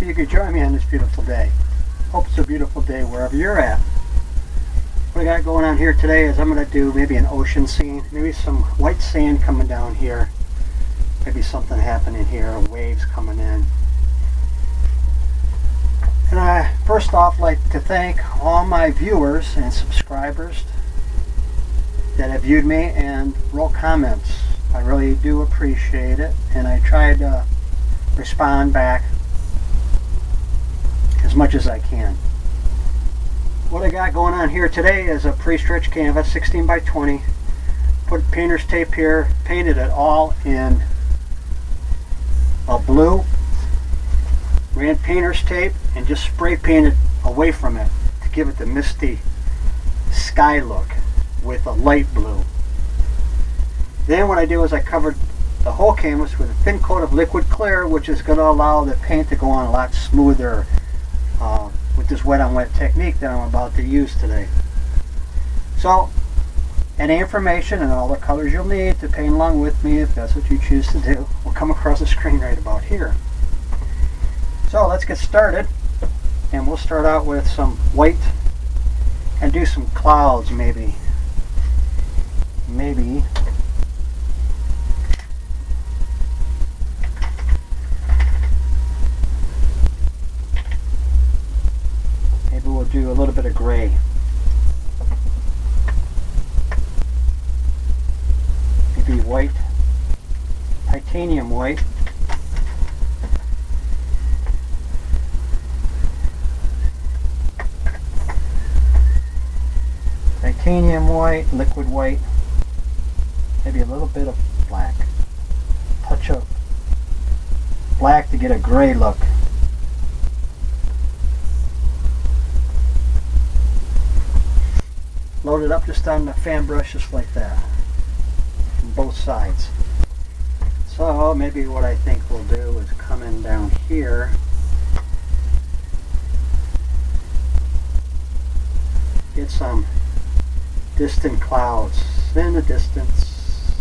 happy you could join me on this beautiful day. Hope it's a beautiful day wherever you're at. What I got going on here today is I'm going to do maybe an ocean scene, maybe some white sand coming down here, maybe something happening here, waves coming in. And I first off like to thank all my viewers and subscribers that have viewed me and wrote comments. I really do appreciate it, and I try to respond back as much as I can. What I got going on here today is a pre-stretched canvas, 16 by 20. Put painter's tape here, painted it all in a blue. Ran painter's tape and just spray painted away from it to give it the misty sky look with a light blue. Then what I do is I covered the whole canvas with a thin coat of liquid clear, which is going to allow the paint to go on a lot smoother with this wet on wet technique that I'm about to use today. So any information and all the colors you'll need to paint along with me, if that's what you choose to do, will come across the screen right about here. So let's get started, and we'll start out with some white and do some clouds maybe. Maybe we'll do a little bit of gray. Maybe white, titanium white. Titanium white, liquid white, maybe a little bit of black. Touch of black to get a gray look. Load it up just on the fan brush, just like that, from both sides. So maybe what I think we'll do is come in down here. Get some distant clouds in the distance,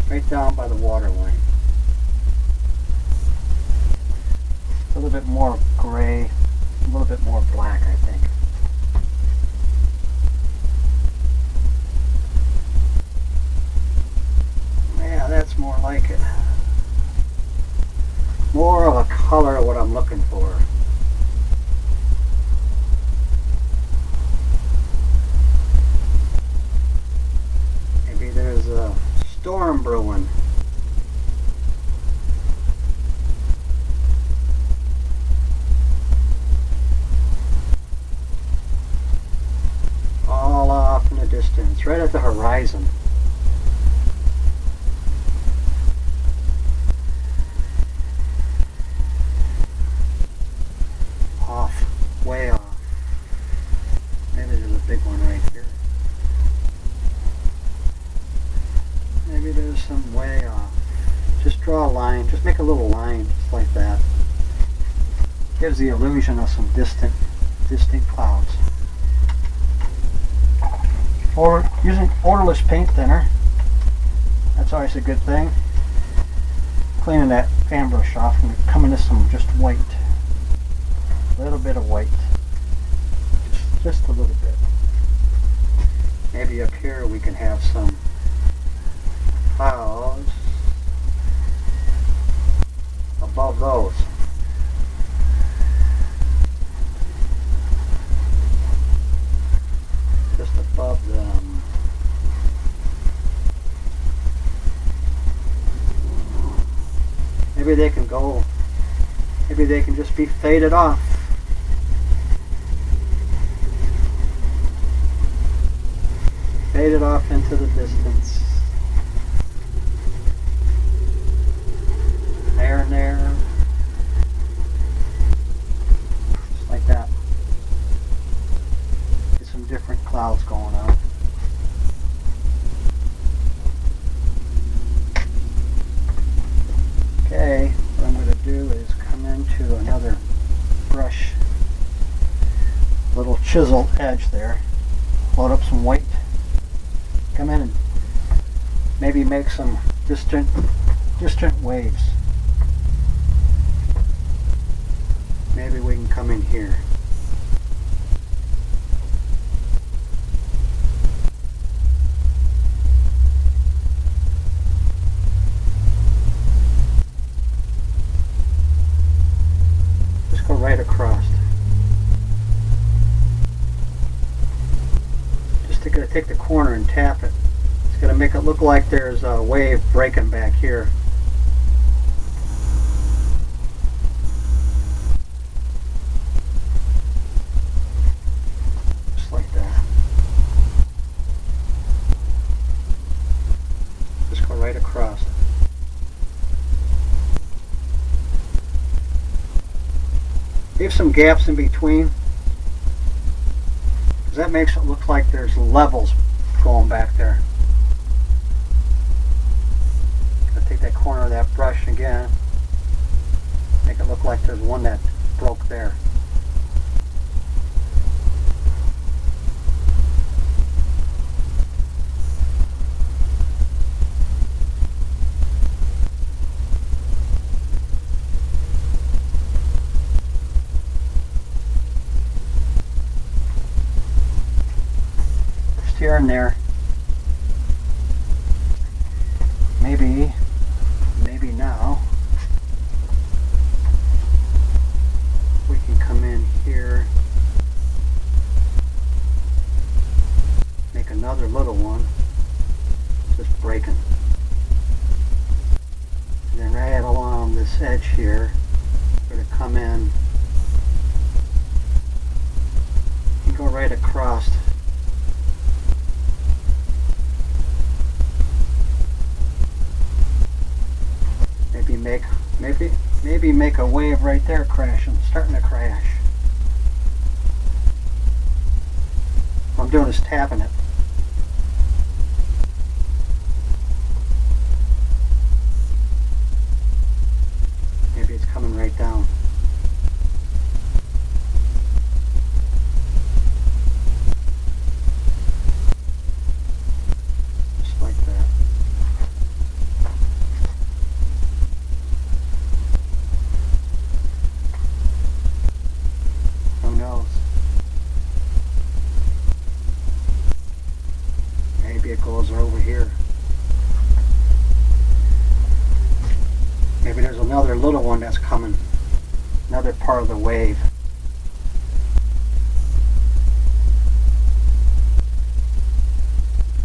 right down by the water line. A little bit more gray, a little bit more black, I think. Yeah, that's more like it. More of a color of what I'm looking for. There's a storm brewing. All off in the distance, right at the horizon. Off, way off. Maybe there's a big one right here. Maybe there's some way off. Just draw a line, just make a little line, just like that. Gives the illusion of some distant clouds. Or using odorless paint thinner. That's always a good thing. Cleaning that fan brush off and coming to some just white. A little bit of white. Just a little bit. Maybe up here we can have some clouds above those. Just above them. Maybe they can go, maybe they can just be faded off. Faded off into the distance. There and there. Just like that. Get some different clouds going on. Okay, what I'm going to do is come into another brush. Little chisel edge there. Load up some white. Come in and maybe make some distant waves. Maybe we can come in here. Just go right across. Just gonna take the corner and tap it. It's gonna make it look like there's a wave breaking back here. Right across. Leave some gaps in between, because that makes it look like there's levels going back there. I'll take that corner of that brush again, make it look like there's one that broke there. Here and there. Maybe now we can come in here, make another little one, just breaking. And then right along this edge here, we're going to come in and go right across. Maybe make a wave right there crashing, starting to crash. What I'm doing is tapping it. Maybe it's coming right down. Just like that. Maybe it goes over here. Maybe there's another little one that's coming, another part of the wave.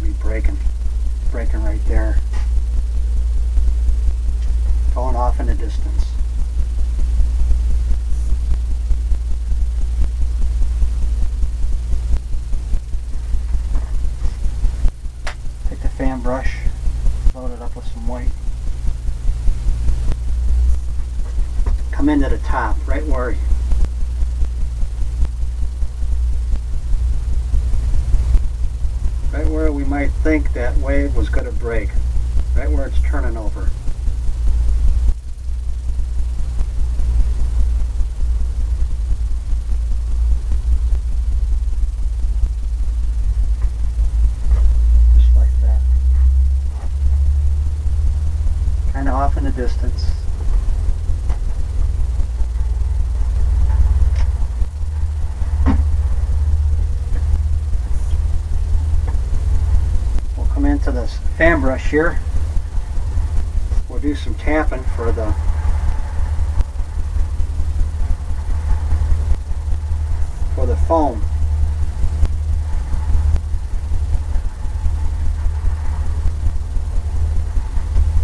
Be breaking right there, going off in the distance. Fan brush, load it up with some white. Come into the top, right where we might think that wave was going to break, right where it's turning over. Kind of off in the distance. We'll come into this fan brush here. We'll do some tapping for the foam.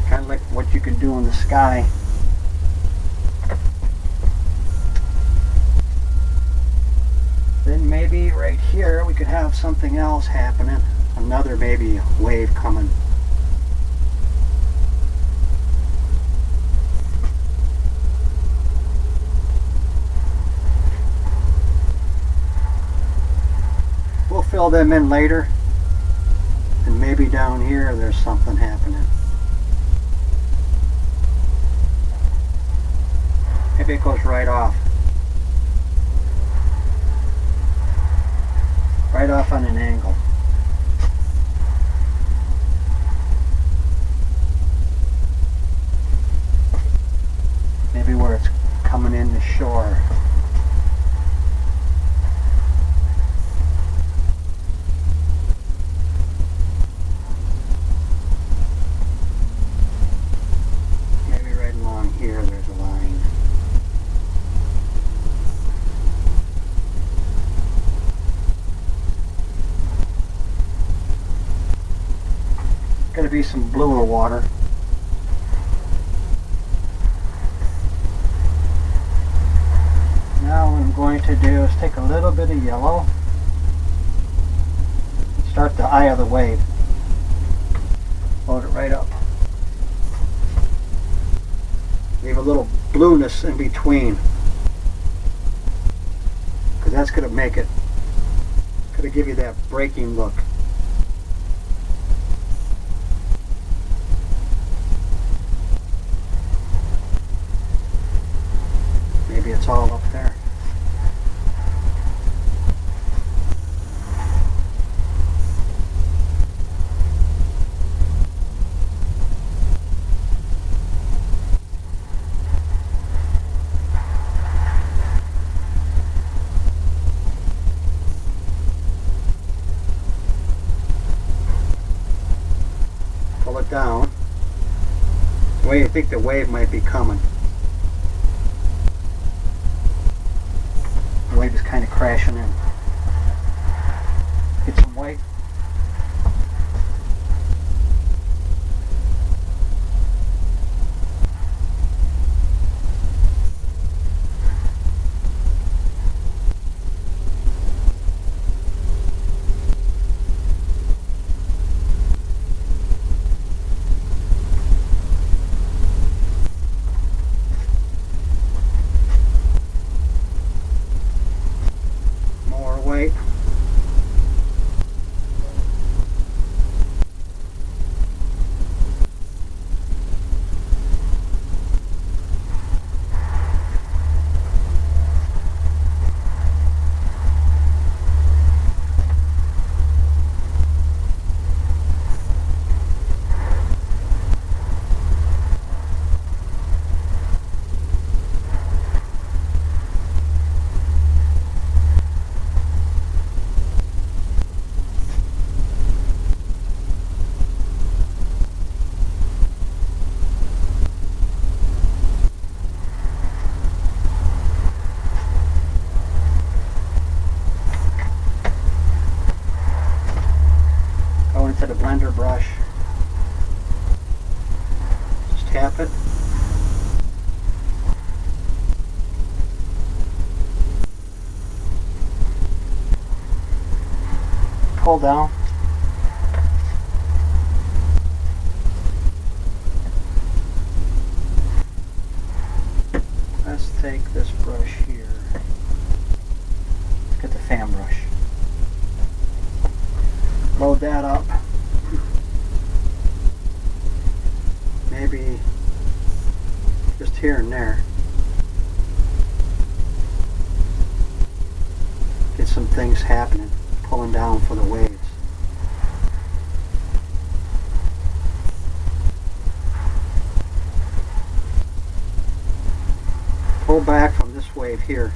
Kind of like what you can do in the sky. Then maybe right here we could have something else happening. Another maybe wave coming. We'll fill them in later. And maybe down here there's something happening. Maybe it goes right off. Right off on an angle. Maybe where it's coming in the shore. Got to be some bluer water. Now what I'm going to do is take a little bit of yellow, start the eye of the wave, load it right up. Leave a little blueness in between, because that's going to make it, going to give you that breaking look. Maybe it's all up there. Pull it down the way you think the wave might be coming. The wave is kind of crashing in. Get some white. White. To the blender brush, just tap it, pull down, let's take this brush here, let's get the fan brush, load that up. Maybe just here and there. Get some things happening, pulling down for the waves. Pull back from this wave here.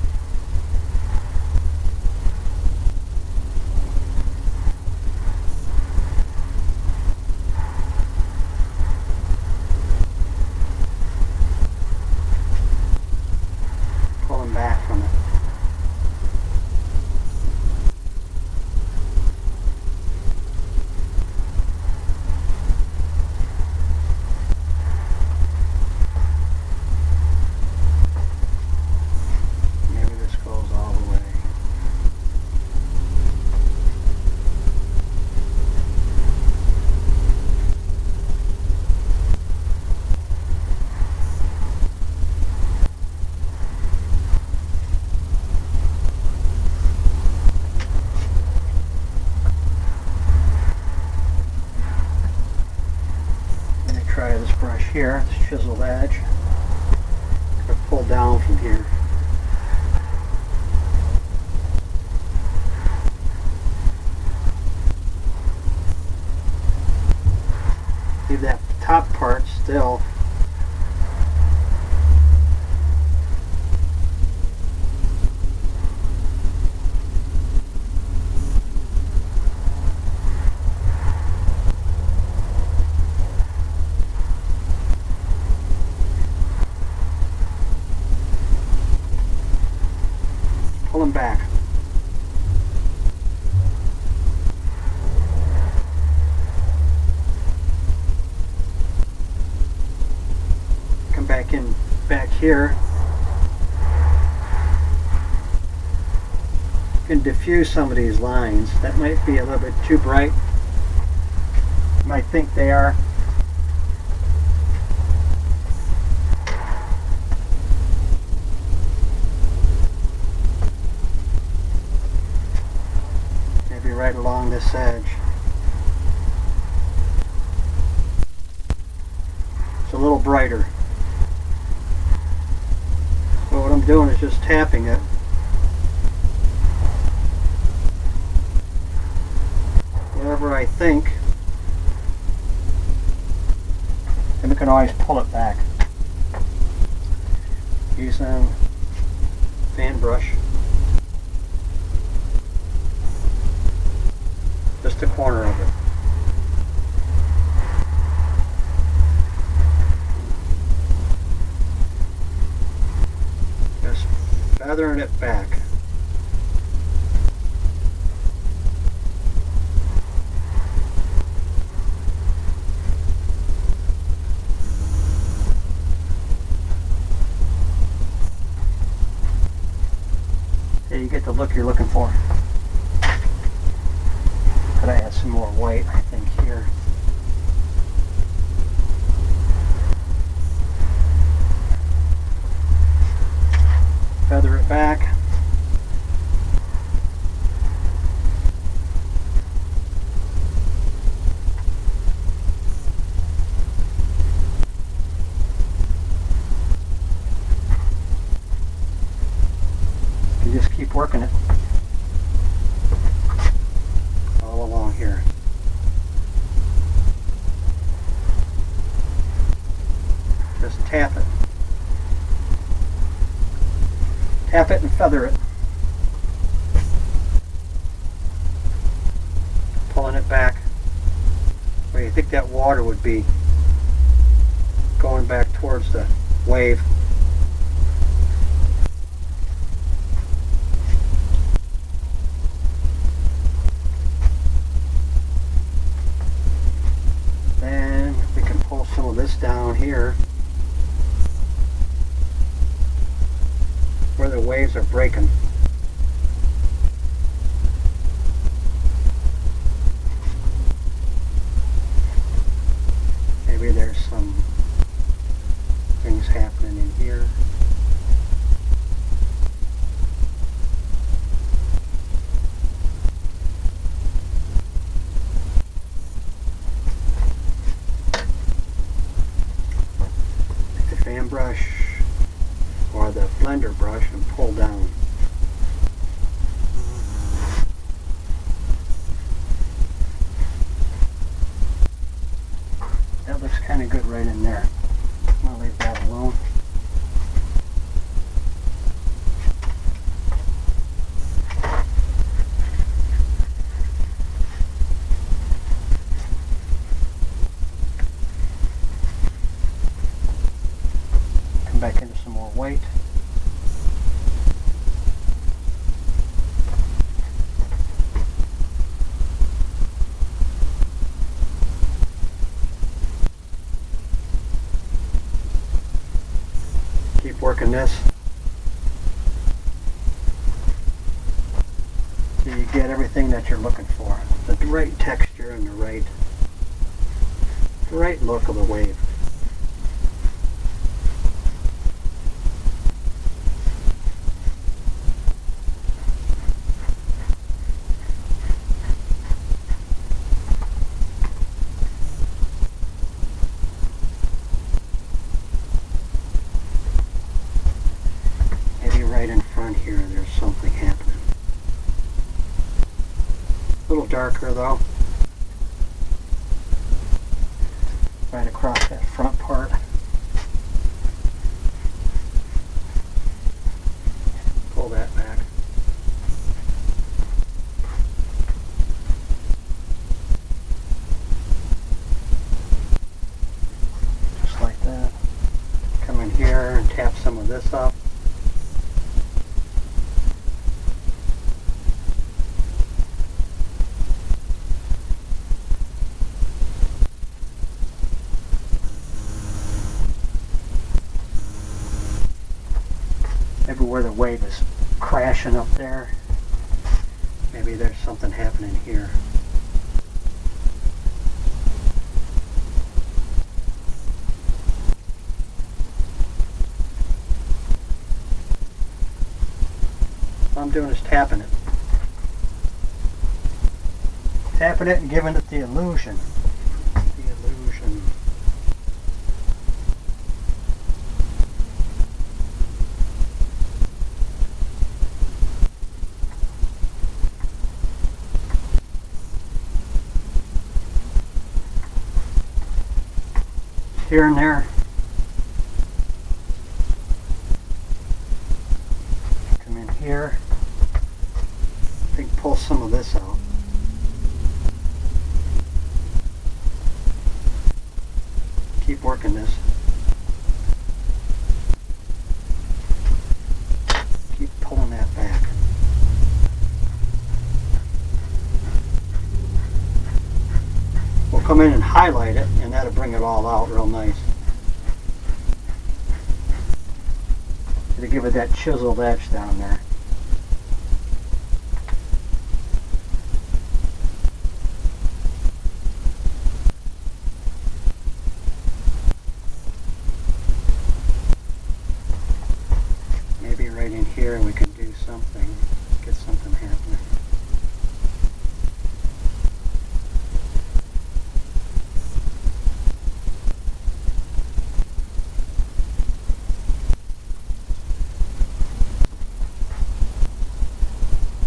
Back from it. Maybe this goes all the way. Try this brush here, this chiseled edge. Gotta pull down from here. Leave that top part still. Pull them back. here. You can diffuse some of these lines. That might be a little bit too bright. You might think they are. Maybe right along this edge. It's a little brighter. So what I'm doing is just tapping it. Wherever I think, and we can always pull it back using fan brush. Just the corner of it. Just feathering it back. You get the look you're looking for. Could I add some more white, I think, here. Feather it back. Just keep working it all along here. Just tap it. Tap it and feather it. Pulling it back where you think that water would be, going back towards the wave. Some of this down here where the waves are breaking. Maybe there's some things happening in here. Fan brush or the blender brush and pull down. That looks kind of good right in there. I'm going to leave that alone. Back into some more white. Keep working this till you get everything that you're looking for. The right texture and the right look of the wave. Right in front here, there's something happening. A little darker though. Right across that front part. Pull that back. Just like that. Come in here and tap some of this up. where the wave is crashing up there. Maybe there's something happening here. All I'm doing is tapping it. Tapping it and giving it the illusion. The illusion. Here and there. Come in here. I think pull some of this out. Keep working this. Keep pulling that back. We'll come in and highlight it, and that'll bring it all out real nice. To give it that chiseled edge down there. Maybe right in here we can do something, get something happening.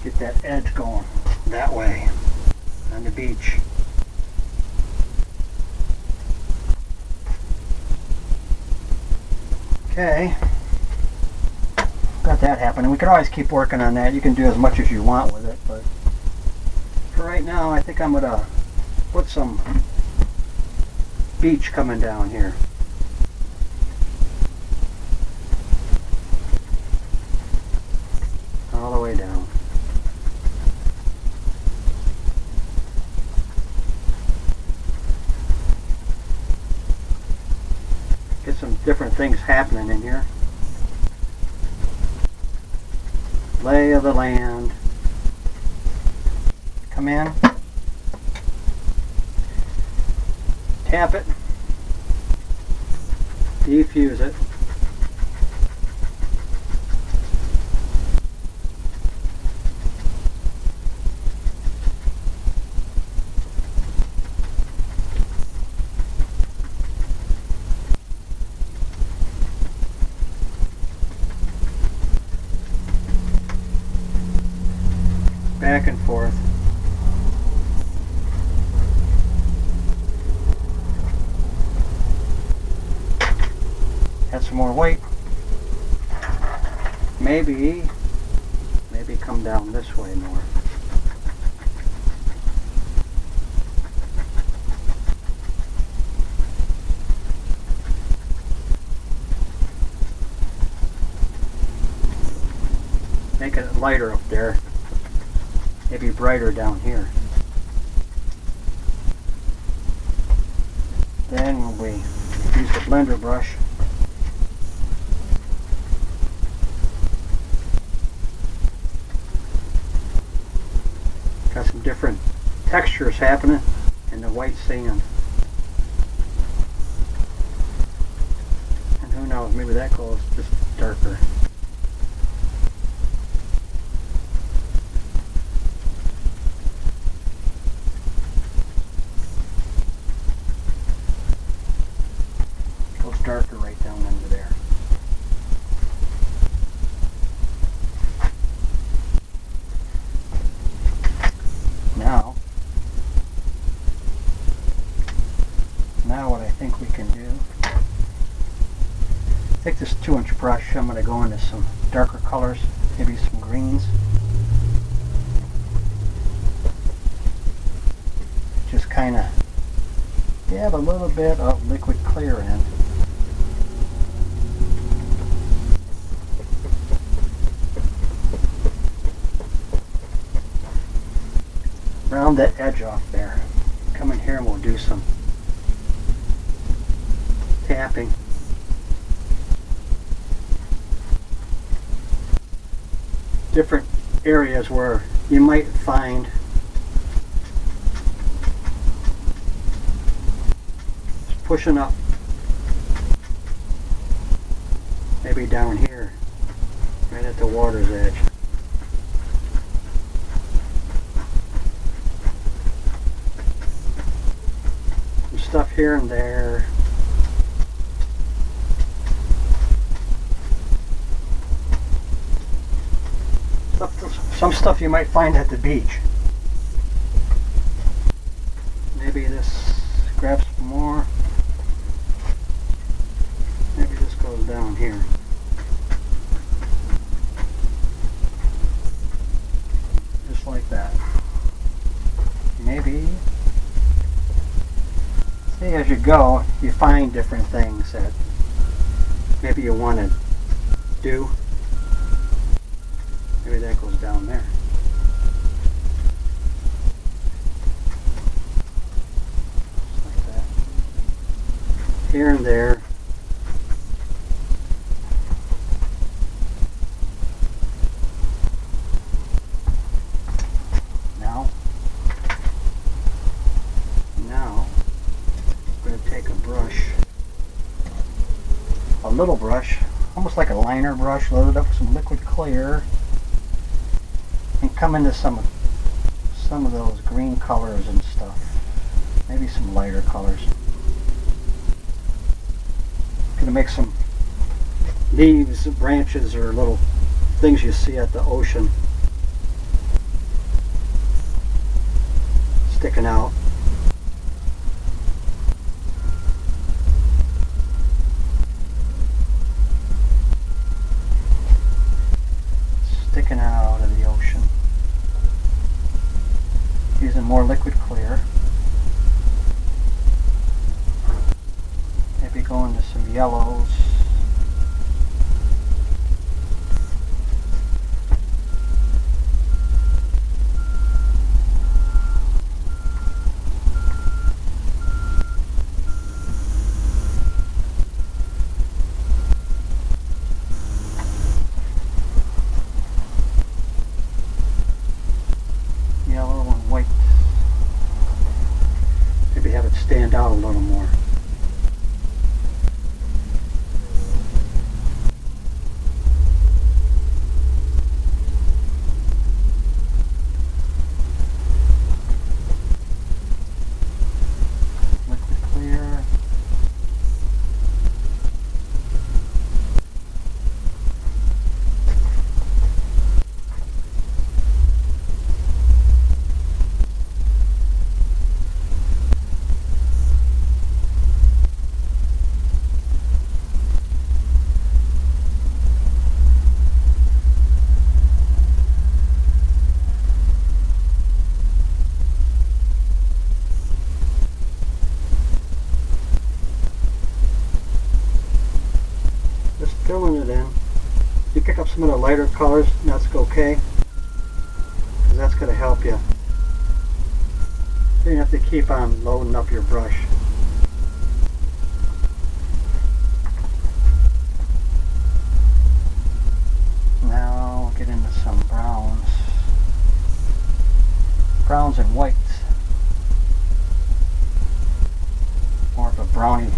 Get that edge going that way on the beach. Okay, got that happening. We can always keep working on that. You can do as much as you want with it, but for right now I think I'm gonna put some beach coming down here. All the way down. Get some different things happening in here. Lay of the land. Come in. Tap it. Defuse it. Back and forth. Add some more weight. Maybe come down this way more. Make it lighter up there. Maybe brighter down here. Then we use the blender brush. Got some different textures happening in the white sand. And who knows, maybe that goes just darker. Darker right down under there. Now what I think we can do, take this 2-inch brush, I'm going to go into some darker colors, maybe some greens. Just kind of dab a little bit of liquid clear in. Round that edge off there. Come in here and we'll do some tapping. different areas where you might find pushing up, maybe down here, right at the water's edge. Some stuff here and there. Some stuff you might find at the beach. Maybe this grabs some more. Maybe this goes down here. Just like that. Maybe. See, as you go, you find different things that maybe you want to do. Maybe that goes down there. Just like that. Here and there. Now I'm going to take a brush, a little brush, almost like a liner brush, load it up with some liquid clear, and come into some of those green colors and stuff. Maybe some lighter colors. Gonna make some leaves, branches, or little things you see at the ocean sticking out. Sticking out of the ocean. Using more liquid clear. Maybe go into some yellows. Yellow and white. Maybe have it stand out a little more. Liquid clear. Just filling it in. You pick up some of the lighter colors, and that's okay, because that's going to help you. You don't have to keep on loading up your brush. Now we'll get into some browns. Browns and whites. More of a brownie.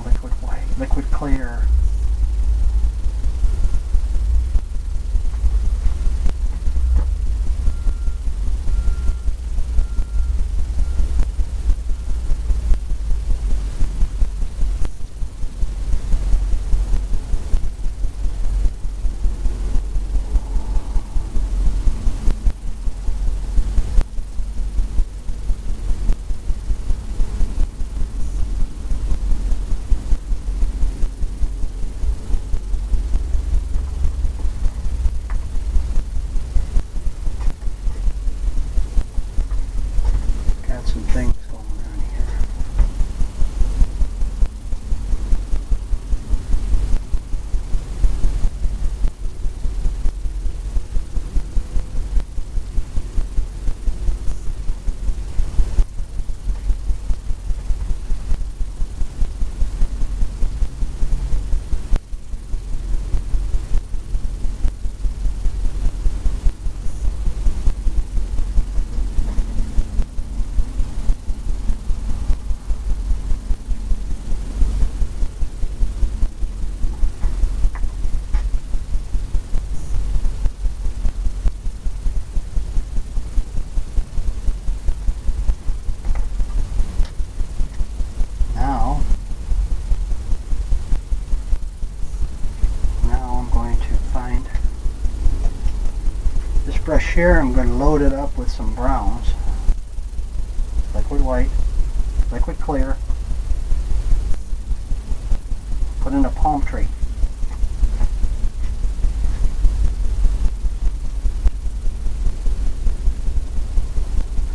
Liquid white, liquid clear. Some things going on here. here, I'm going to load it up with some browns. Liquid white, liquid clear. Put in a palm tree.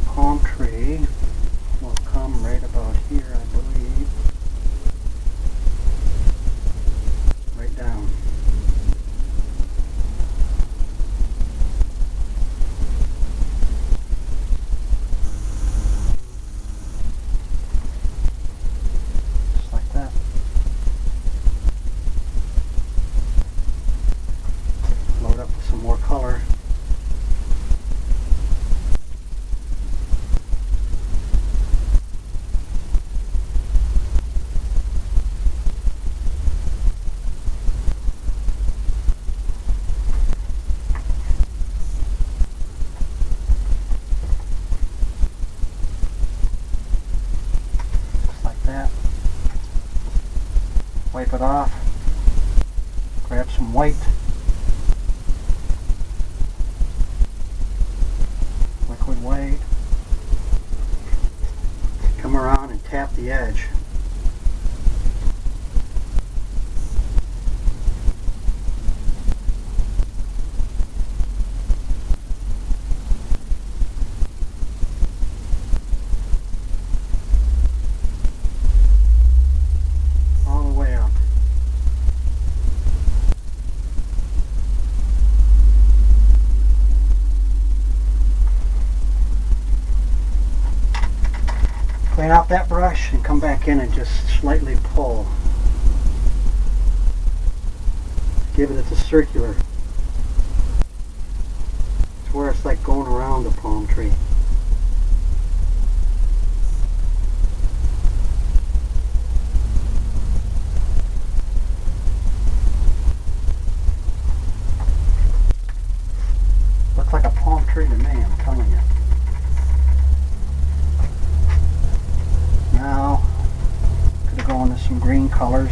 Palm tree will come right about here, I believe. Right down. Just like that. Load up with some more color. Wipe it off, grab some white, liquid white, come around and tap the edge. Clean out that brush and come back in and just slightly pull. Give it a circular. It's where it's like going around the palm tree. Looks like a palm tree to me, I'm telling you. Now, I'm going to go into some green colors.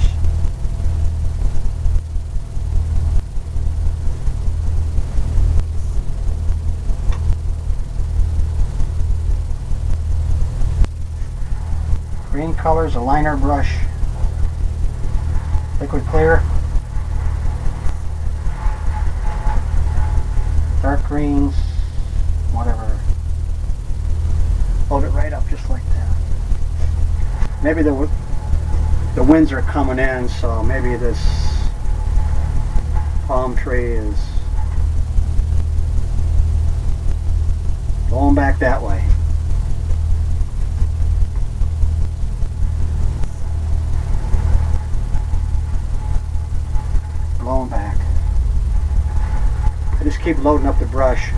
Green colors, a liner brush, liquid clear, dark greens, whatever. Load it right up just like that. Maybe the winds are coming in, so maybe this palm tree is blowing back that way. Blowing back. I just keep loading up the brush.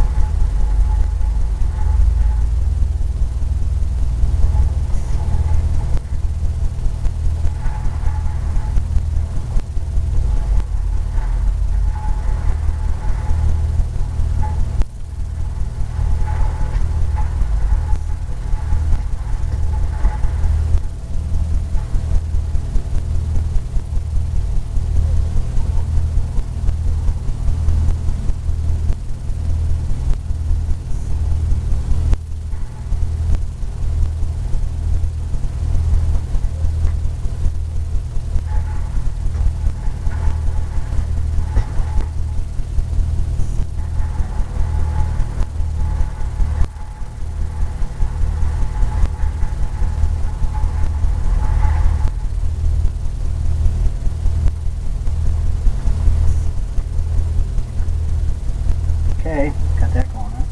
Okay, got that going on.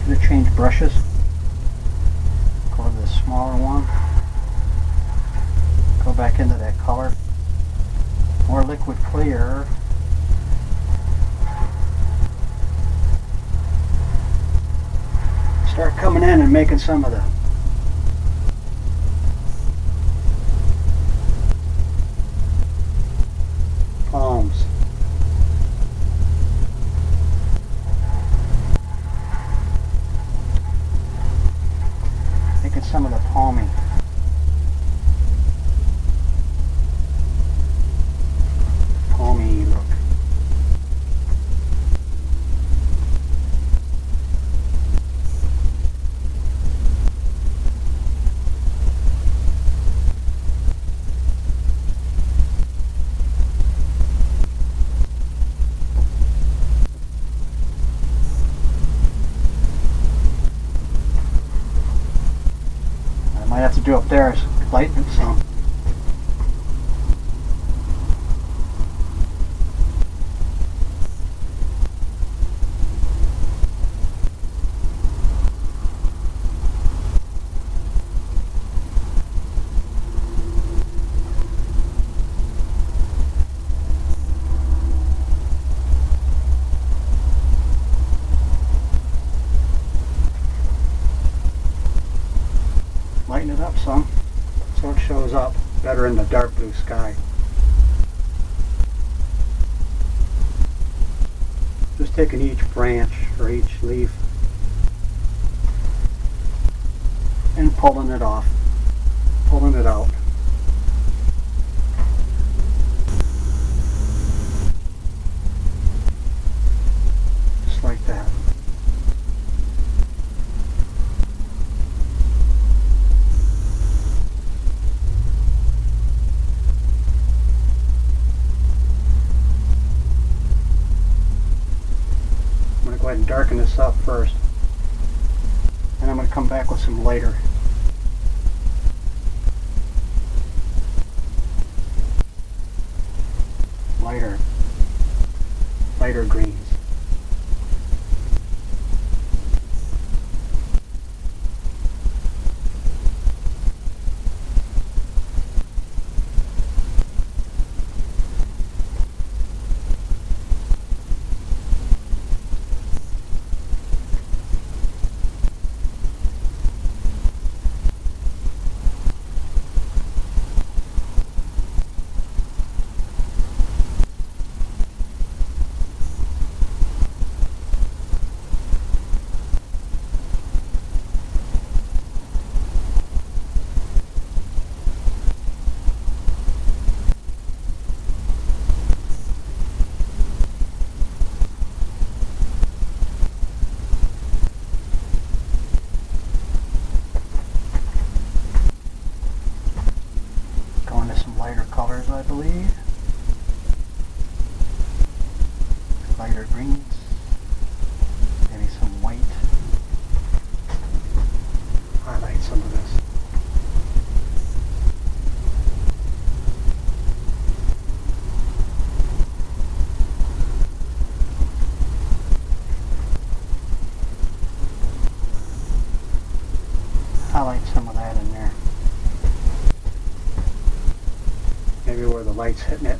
I'm going to change brushes. Go to the smaller one. Go back into that color. More liquid clear. Start coming in and making some of the palms. Making some of the palmy. Palmy look. have to do up there is lighten it some. Lighten it up some so it shows up better in the dark blue sky. Just taking each branch or each leaf and pulling it off, pulling it out. Just like that. I'm going to go ahead and darken this up first, and I'm going to come back with some lighter greens. Lighter colors, I believe. Lighter greens. Maybe some white. Highlight some of this. Highlight some of that in there. Maybe where the light's hitting it.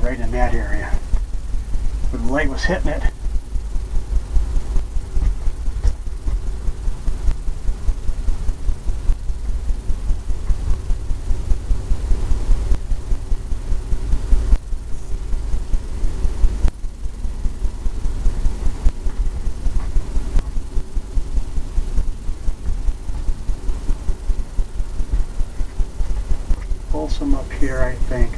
Right in that area where the light was hitting it. Pull some up here, I think.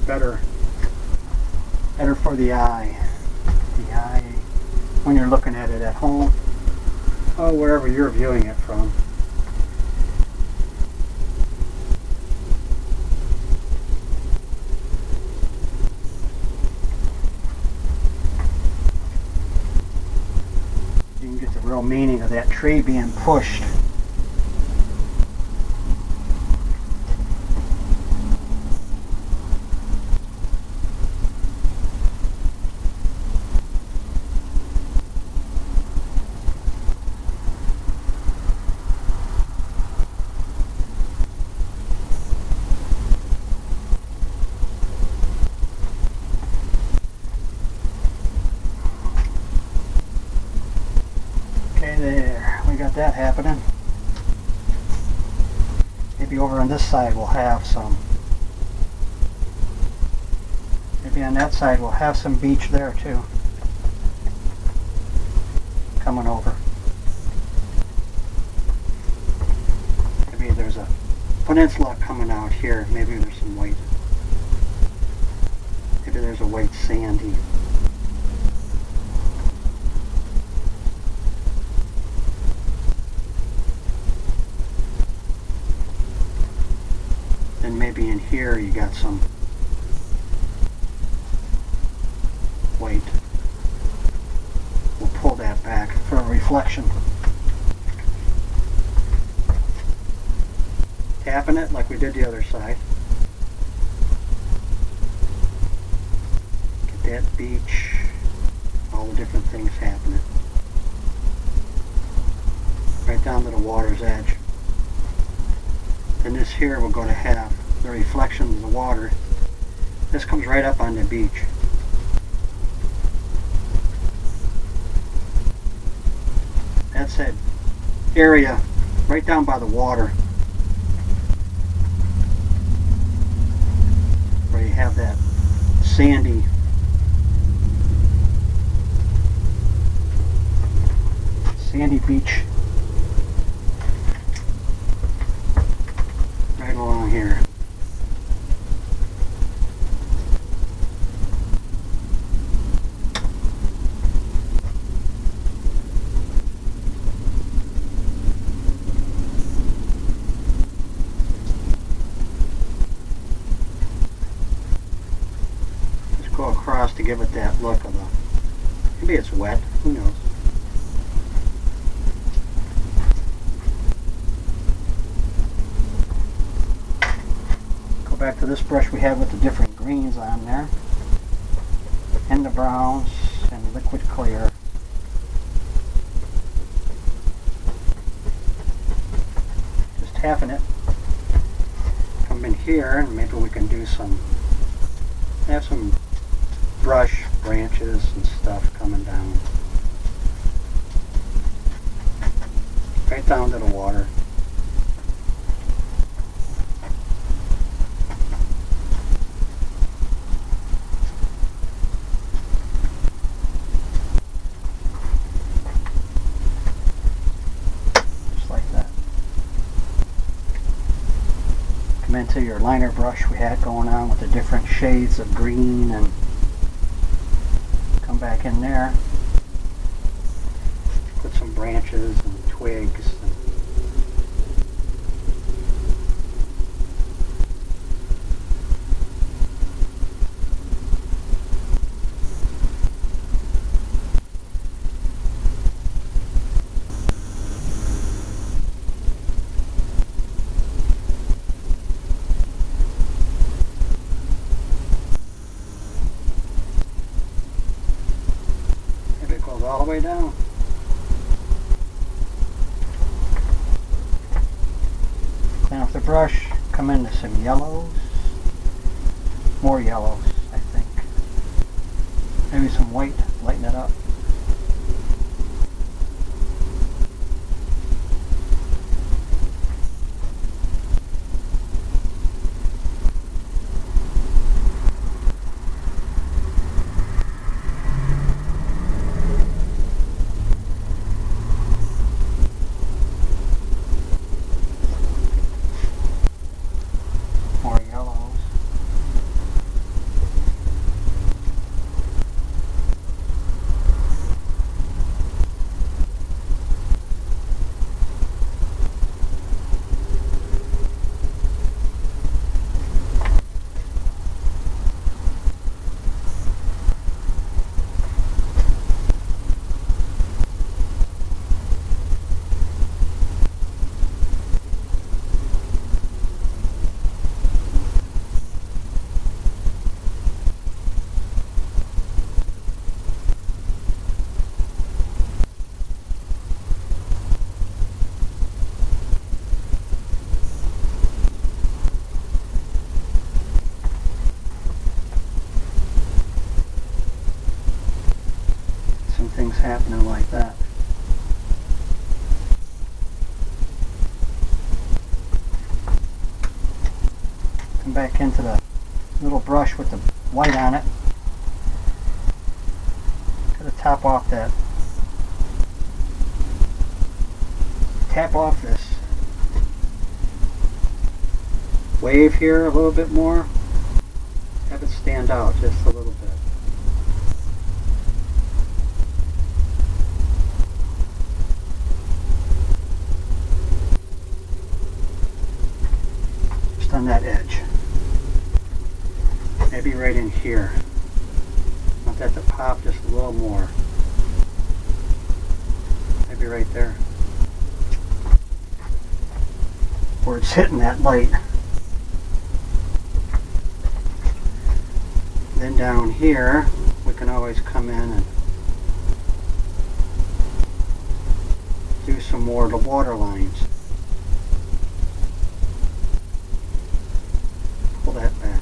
Better for the eye. The eye when you're looking at it at home or wherever you're viewing it from. You can get the real meaning of that tree being pushed. got that happening. Maybe over on this side we'll have some. Maybe on that side we'll have some beach there too. Coming over. Maybe there's a peninsula coming out here. Maybe there's some white. Maybe there's a white sandy. Then maybe in here you got some white. We'll pull that back for a reflection. Tapping it like we did the other side. Get that beach, all the different things happening. Right down to the water's edge. And this here we're going to have the reflection of the water. This comes right up on the beach. That's that area right down by the water where you have that sandy beach right along here. Go across to give it that look of the, maybe it's wet, who knows. Go back to this brush we have with the different greens on there, and the browns, and liquid clear. Just tapping it. Come in here and maybe we can do some, have some brush branches and stuff coming down right down to the water. Just like that. Come into your liner brush we had going on with the different shades of green, and back in there, put some branches and twigs. All the way down. Clean off the brush, come into some yellows, more yellows I think, maybe some white, lighten it up. Things happening like that. back into the little brush with the white on it. Gotta top off that. Tap off this wave here a little bit more. Have it stand out just a little bit. Just on that edge. Maybe right in here. I want that to pop just a little more. Maybe right there. Where it's hitting that light. Then down here, we can always come in and do some more of the water lines. Pull that back.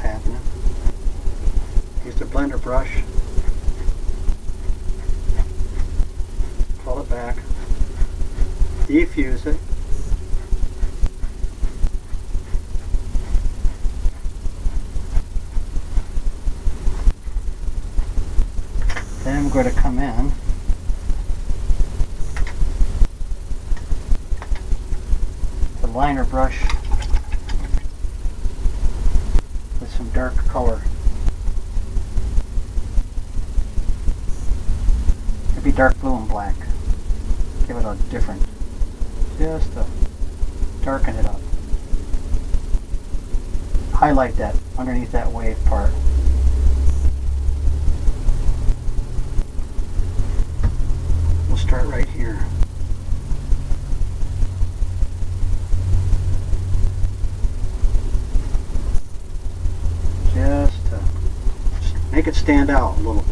Happening. Use the blender brush, pull it back, defuse it, then I'm going to come in the liner brush with some dark color. Maybe dark blue and black. Give it a different, just to darken it up. Highlight that underneath that wave part. We'll start right here. Just to make it stand out a little bit.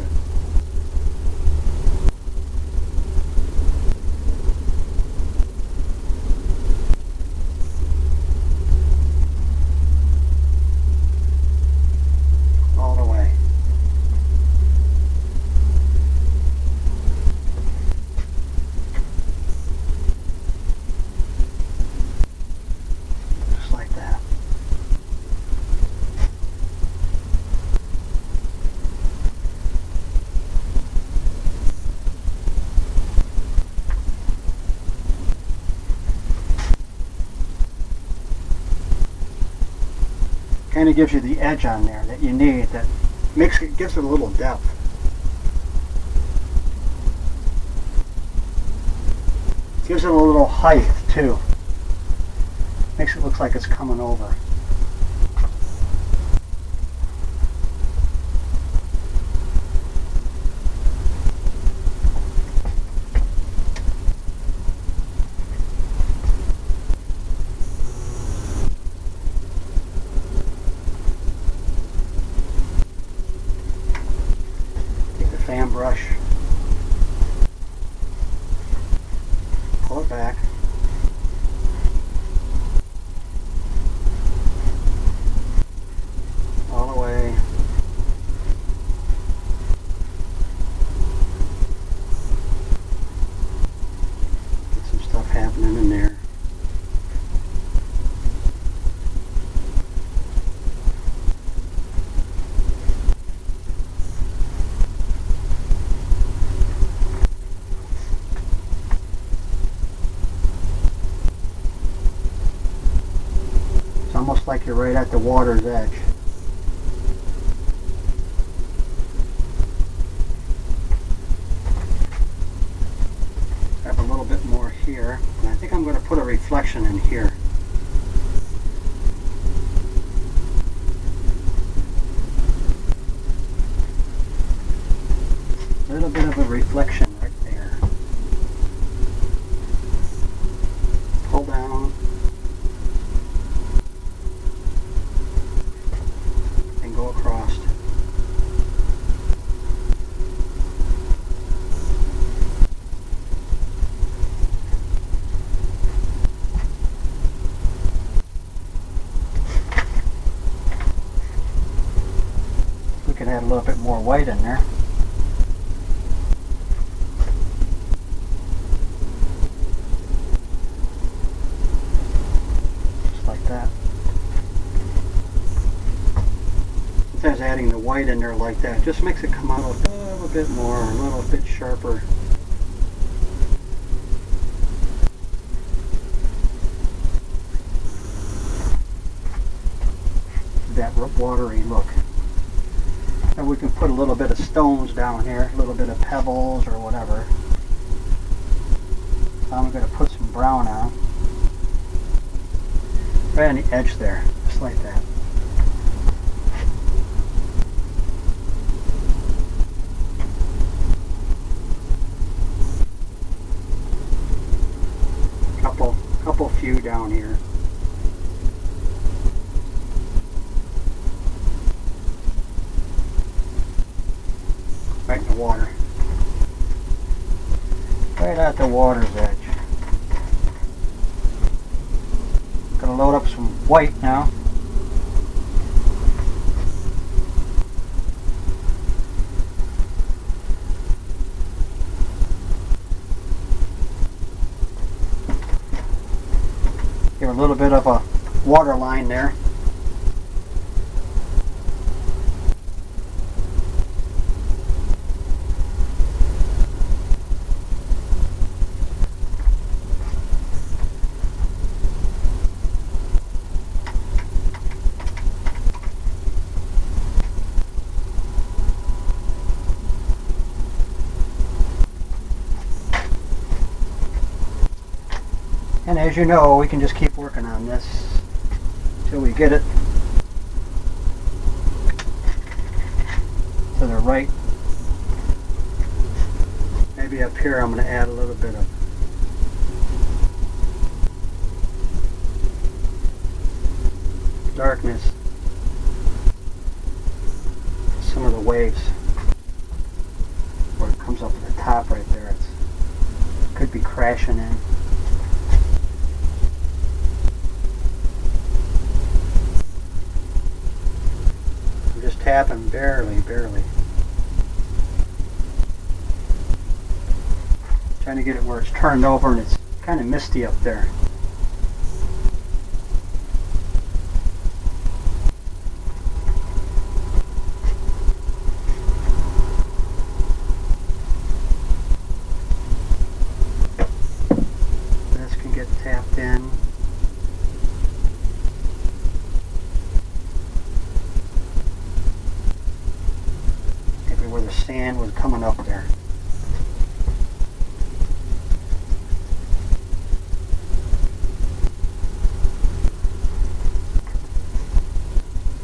All the way. Just like that. Kind of gives you the edge on there that you need, that makes it, gives it a little depth. Gives it a little height too. Makes it look like it's coming over. Fan brush, pull it back, all the way, get some stuff happening in there. Almost like you're right at the water's edge. Have a little bit more here, and I think I'm going to put a reflection in here. A little bit of a reflection right there. Pull down. add a little bit more white in there. Just like that. Sometimes adding the white in there like that just makes it come out a little bit more, a little bit sharper. That watery look. And we can put a little bit of stones down here, a little bit of pebbles or whatever. I'm going to put some brown on. Right on the edge there, just like that. Couple few down here. Right in the water. Right at the water's edge. Gonna load up some white now. Give a little bit of a water line there. And as you know, we can just keep working on this until we get it to the right. Maybe up here I'm going to add a little bit of darkness. Some of the waves where it comes up at the top right there. It could be crashing in. Tapping barely. Trying to get it where it's turned over and it's kind of misty up there. This can get tapped in. Where the sand was coming up there.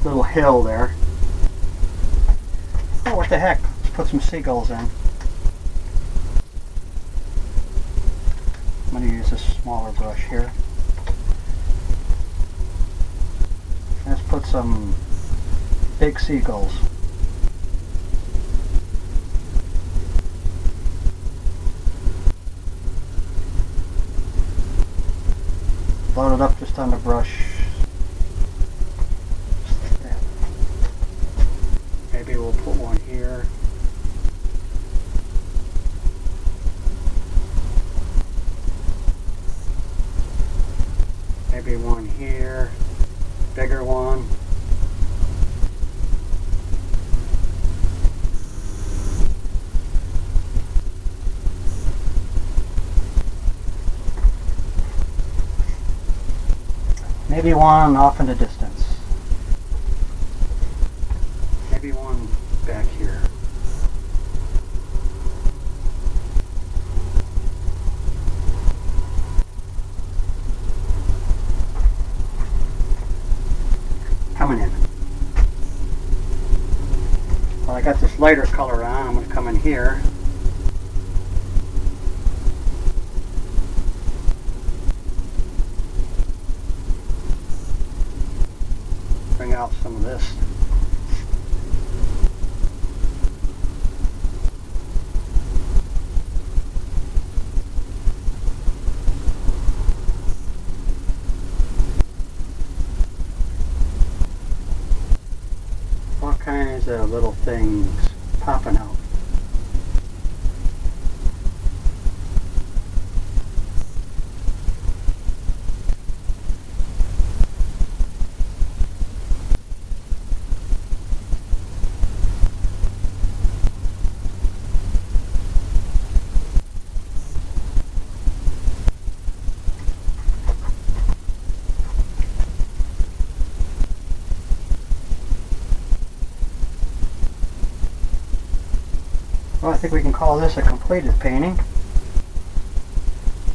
Little hill there. Oh, what the heck? Let's put some seagulls in. I'm going to use a smaller brush here. Let's put some big seagulls. Load it up just on the brush. Just like that. Maybe we'll put one here. Maybe one here. Bigger one. Maybe one off in the distance. Maybe one back here. Coming in. Well, I got this lighter color on. I'm going to come in here. Bring out some of this. All kinds instead of little things popping out. Well, I think we can call this a completed painting.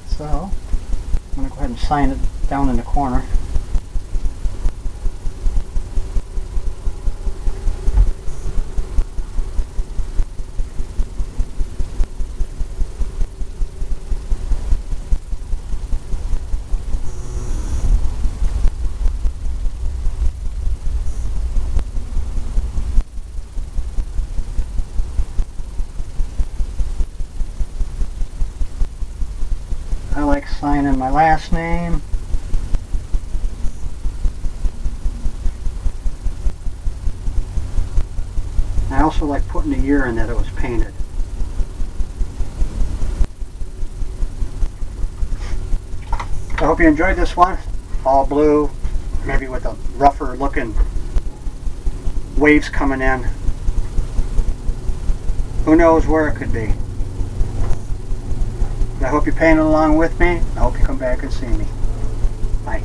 So, I'm going to go ahead and sign it down in the corner. I like signing my last name. I also like putting the year in that it was painted. I hope you enjoyed this one. All blue, maybe with a rougher looking waves coming in. Who knows where it could be. I hope you painted along with me. I hope you come back and see me. Bye.